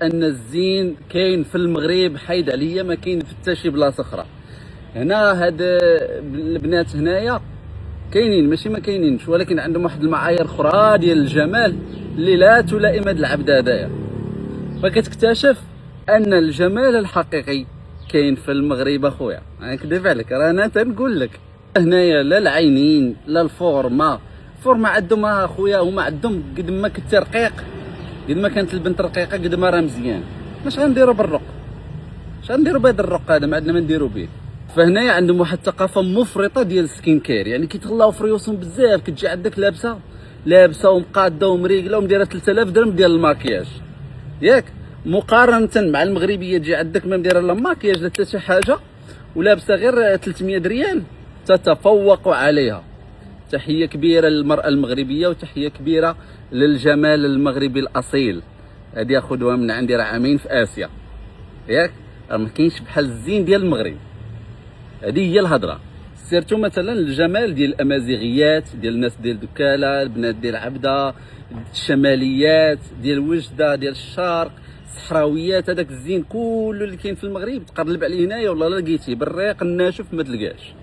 ان الزين كاين في المغرب، حيد عليا ما كاين في حتى شي بلاصه اخرى. هنا هاد البنات هنايا كاينين، ماشي ما كاينينش، ولكن عندهم واحد المعايير اخرى ديال الجمال اللي لا تلائم هاد العبد هذايا. فكتكتشف ان الجمال الحقيقي كاين في المغرب اخويا. انا كذب عليك، رانا تنقول لك هنايا لا العينين لا الفورما عندهم اخويا، هما عندهم قد ما كنت رقيق، قد ما كانت البنت رقيقه قد ما راه مزيان. اش غنديروا بالرق؟ اش غنديروا بهذا الرق هذا؟ ما عندنا ما نديروا به. فهنايا عندهم واحد الثقافه مفرطه ديال السكين كير، يعني كيتهلاو في ريوسهم بزاف. كتجي عندك لابسه ومقاده ومريقله ومديره 3000 درهم ديال الماكياج، ياك؟ مقارنه مع المغربيه تجي عندك ما مديره لا ماكياج لا حتى شي حاجه، ولابسه غير 300 ريال، تتفوق عليها. تحيه كبيره للمراه المغربيه، وتحيه كبيره للجمال المغربي الاصيل. هذه خذوها من عندي، راه عامين في اسيا، ياك؟ راه ما كاينش بحال الزين ديال المغرب. هذه هي الهضره. سيرتو مثلا الجمال ديال الامازيغيات، ديال الناس ديال دكاله، البنات ديال عبده، الشماليات ديال وجده، ديال الشرق، الصحراويات، هذاك الزين كله اللي كاين في المغرب تقرب عليه هنايا والله لا لقيتيه بالريق الناشف ما تلقاش.